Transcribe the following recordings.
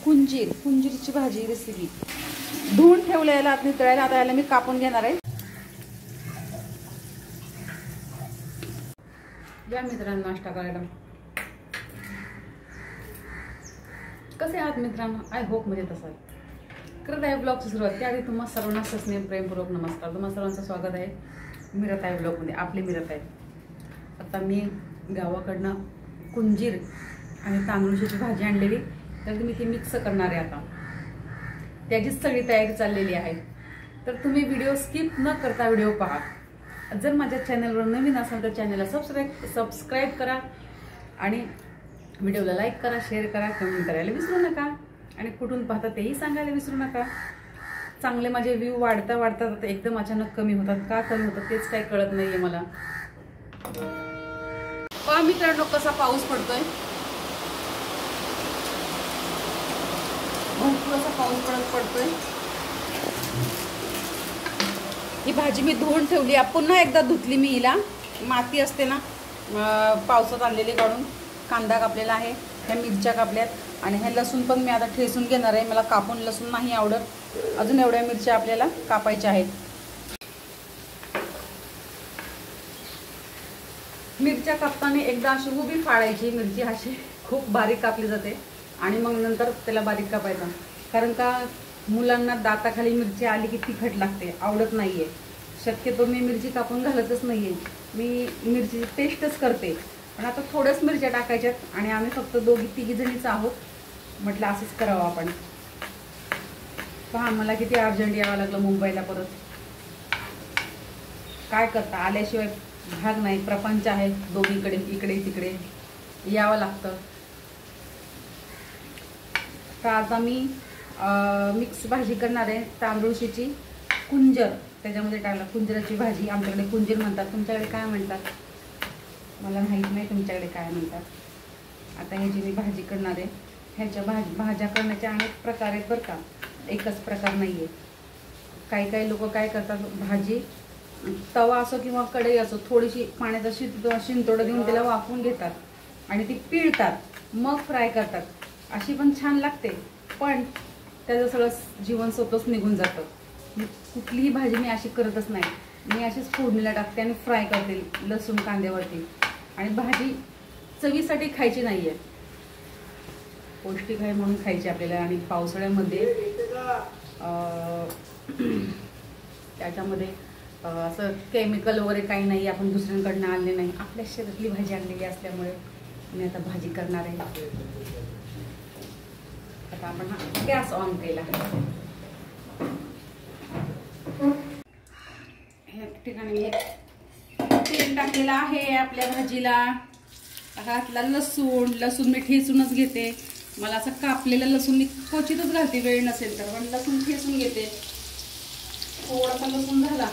कुंजीरची भाजी रेसिपी धुवून ठेवलेला आत नितळायला. आता याला मी कापून घेणार आहे. या मित्रांनो नाश्ता करायला. कसे आहात मित्रांनो? आय होप म्हणजे तसं आहे. करत आहे ब्लॉगची सुरुवात. त्याआधी तुम्हा सर्वांना सस्नेह प्रेमपूर्वक नमस्कार. तुम्हा सर्वांचं स्वागत आहे मिरत आहे ब्लॉगमध्ये. आपली मिरत आहे. आता मी गावाकडनं कुंजीर आणि तांदूळची भाजी आणलेली, तर मी ती मिक्स करणार आहे. आता त्याचीच सगळी तयारी चाललेली आहे. तर तुम्ही व्हिडिओ स्किप न करता व्हिडिओ पहा. जर माझ्या चॅनलवर नवीन असाल तर चॅनलला सबस्क्राईब करा आणि व्हिडिओला लाईक करा, शेअर करा, कमेंट करायला विसरू नका आणि कुठून पाहता तेही सांगायला विसरू नका. चांगले माझे व्ह्यू वाढतात एकदम अचानक कमी होतात. का कमी होतात तेच काही कळत नाहीये मला. पहा मित्रांनो कसा पाऊस पडतोय. भरपूर असा पाऊस पडतोय. ही भाजी मी धुवून ठेवली. पुन्हा एकदा धुतली मी. हिला माती असते ना पावसात आणलेली काढून. कांदा कापलेला आहे, ह्या मिरच्या कापल्यात आणि हे लसूण पण मी आता ठेचून घेणार आहे. मला कापून लसूण नाही आवडत. अजून एवढ्या मिरच्या आपल्याला कापायच्या आहेत. मिरच्या कापताना एकदा अशी उभी फाडायची. मिरची अशी खूप बारीक कापली जाते आणि मग नंतर त्याला बारीक कापायचा. कारण का मुलांना दाताखाली मिरची आली की तिखट लागते, आवडत नाहीये. शक्यतो मी मिरची कापून घालतच नाहीये. मी मिरचीची पेस्टच करते. पण आता थोड्याच मिरच्या टाकायच्यात आणि आम्ही फक्त तिघी जणीच आहोत. म्हटलं असंच करावं आपण. पहा मला किती अर्जंट यावं लागलं मुंबईला परत. काय करता, आल्याशिवाय भाग नाही. प्रपंच आहे दोन्हीकडे, इकडे तिकडे यावं लागतं. तर आता मी मिक्स भाजी करणार आहे. तांदूळशीची कुंजर त्याच्यामध्ये टाकला. कुंजराची भाजी आमच्याकडे कुंजीर म्हणतात. तुमच्याकडे काय म्हणतात मला माहीत नाही, तुमच्याकडे काय म्हणतात. आता ह्याची मी भाजी करणार आहे. ह्याच्या भाज्या करण्याचे अनेक प्रकार आहेत बरं का, एकच प्रकार नाही आहे. काही लोक काय करतात, भाजी तवा असो किंवा कढई असो थोडीशी पाण्याचा शिंतोडा देऊन त्याला वाफवून घेतात आणि ती पिळतात, मग फ्राय करतात. अशी पण छान लागते, पण त्याचं सगळं जीवन स्वतःच निघून जातं. कुठलीही भाजी मी अशी करतच नाही. मी अशीच फोडणीला टाकते आणि फ्राय करते लसूण कांद्यावरती. आणि भाजी चवीसाठी खायची नाहीये, पौष्टिक आहे म्हणून खायची आपल्याला. आणि पावसाळ्यामध्ये त्याच्यामध्ये असं केमिकल वगैरे काही नाही, आपण दुसऱ्यांकडनं आणले नाही, आपल्या शेतातली भाजी आणलेली असल्यामुळे मी आता भाजी करणार आहे. आता आपण गॅस ऑन केला. ह्या ठिकाणी मी तेल टाकलेलं आहे आपल्या भाजीला. घातला लसूण मी ठेचूनच घेते. मला असं कापलेलं लसूण मी क्वचितच घालते, वेळ नसेल तर. पण लसूण ठेचून घेते. थोडासा लसूण झाला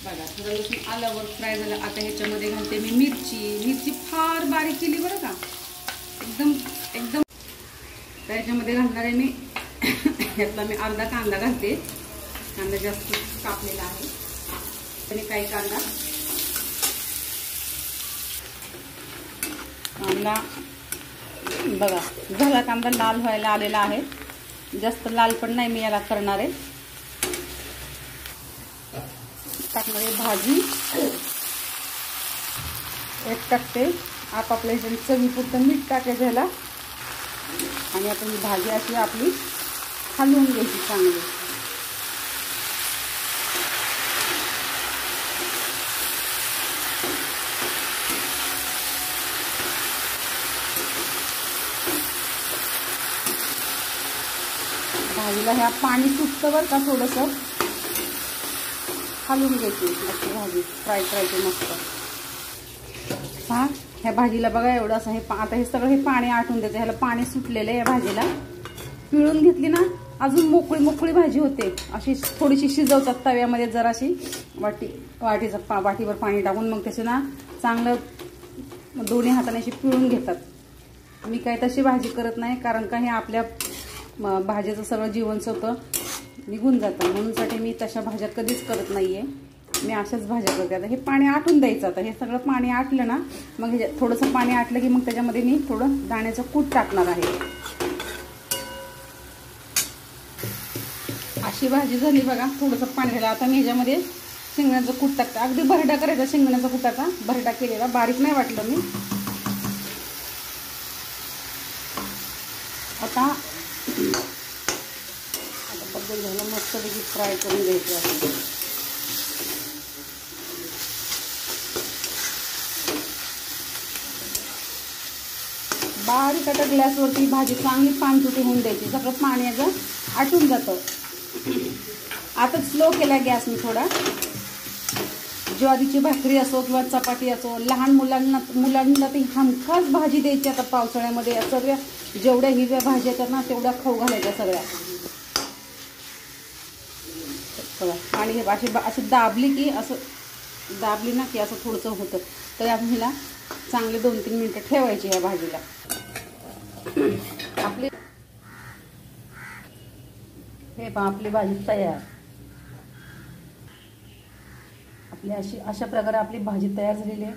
बघा, थोडा लसूण आल्यावर फ्राय झाला. आता ह्याच्यामध्ये घालते मी मिरची फार बारीक केली बरं का, एकदम. त्याच्यामध्ये घालणार आहे मी ह्यातला मी अर्धा कांदा घालते. कांदा जास्त कापलेला आहे आणि काही कांदा बघा झाला. कांदा लाल व्हायला आलेला आहे. जास्त लाल पण नाही मी याला करणार आहे. टाकणार आहे भाजी. एक टाकते. आपापल्या ह्याच्याने चवीपुरतं मीठ टाकायचं ह्याला. आणि आता ही भाजी अशी आपली हलवून घ्यायची चांगली. भाजीला ह्या पाणी सुटतं बरं का, थोडंसं हलवून घ्यायची भाजी. फ्राय करायची मस्त. हा ह्या भाजीला बघा एवढं असं हे आता हे सगळं हे पाणी आटून द्यायचं. ह्याला पाणी सुटलेलं आहे. या भाजीला पिळून घेतली ना अजून मोकळी भाजी होते. अशी थोडीशी शिजवतात तव्यामध्ये जराशी वाटीभर पाणी टाकून. मग त्याचे ना चांगलं दोन्ही हाताने अशी पिळून घेतात. मी काय तशी भाजी करत नाही, कारण का हे आपल्या भाजीचं सगळं जीवनसत्व निघून जातं. म्हणूनसाठी मी तशा भाज्या कधीच करत नाहीये. मी अशाच भाज्या करते. आता हे पाणी आटून द्यायचं. आता हे सगळं पाणी आटलं ना, मग हे थोडंसं पाणी आटलं की मग त्याच्यामध्ये मी थोडं दाण्याचं कूट टाकणार आहे. अशी भाजी झाली बघा. थोडंसं पाणी घाला. आता मी ह्याच्यामध्ये शेंगण्याचं कूट टाकते. अगदी भरडा करायचा शेंगण्याचा कुटाचा, भरडा केलेला, बारीक नाही वाटलं मी. आता पद्धत झालं मस्तपैकी फ्राय करून घ्यायची आहे. बारीक आता गॅसवरती भाजी चांगली पानसुटी होऊन द्यायची. सगळं पाणी याचं आटून जातं. आता स्लो केला गॅस मी थोडा. ज्वारीची भाकरी असो किंवा चपाती असो, लहान मुलांना ती हमखास भाजी द्यायची. आता पावसाळ्यामध्ये सगळ्या जेवढ्या हिरव्या भाज्या येतात ना तेवढ्या खाऊ घालायच्या सगळ्या. आणि हे अशी दाबली की असं दाबली ना की असं थोडंसं होतं. तर आपण हिला चांगले 2-3 मिनटं ठेवायची ह्या भाजीला. आपली हे पहा आपली भाजी तयार. आपली अशा प्रकारे आपली भाजी तयार झालेली आहे.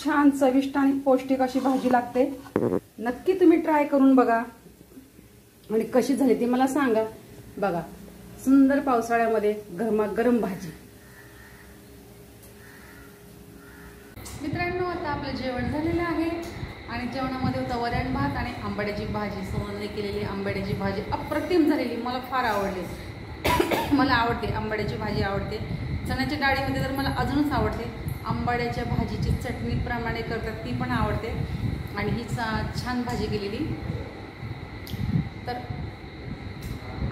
छान चविष्ट आणि पौष्टिक अशी भाजी लागते. नक्की तुम्ही ट्राय करून बघा आणि कशी झाली ती मला सांगा. बघा सुंदर पावसाळ्यामध्ये गरमागरम भाजी. मित्रांनो आता आपलं जेवण झालेलं आहे आणि जेवणामध्ये होता वरण भात आणि आंबाड्याची भाजी. सोनाने केलेली आंबाड्याची भाजी अप्रतिम झालेली. मला फार आवडली. मला आवडते आंबाड्याची भाजी आवडते. चण्याच्या डाळीमध्ये तर मला अजूनच आवडते. आंबाड्याच्या भाजीची चटणीप्रमाणे करतात ती पण आवडते. आणि ही छान भाजी केलेली. तर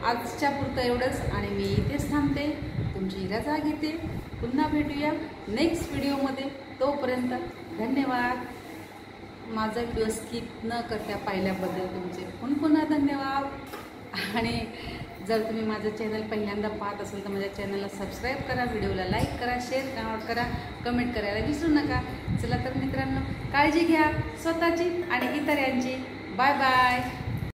आजच्या पुरतं एवढंच आणि मी इथेच थांबते. तुमची रजा घेते. पुन्हा भेटूया नेक्स्ट व्हिडिओमध्ये. तोपर्यंत धन्यवाद. माझा व्हिडिओ स्किप न करता पाहिल्याबद्दल तुमचे पुन्हा धन्यवाद. आणि जर तुम्ही माझं चॅनल पहिल्यांदा पाहत असेल तर माझ्या चॅनलला सबस्क्राईब करा, व्हिडिओला लाईक करा, शेअर करा, कमेंट करायला विसरू नका. चला तर मित्रांनो काळजी घ्या स्वतःची आणि इतरांची. Bye bye.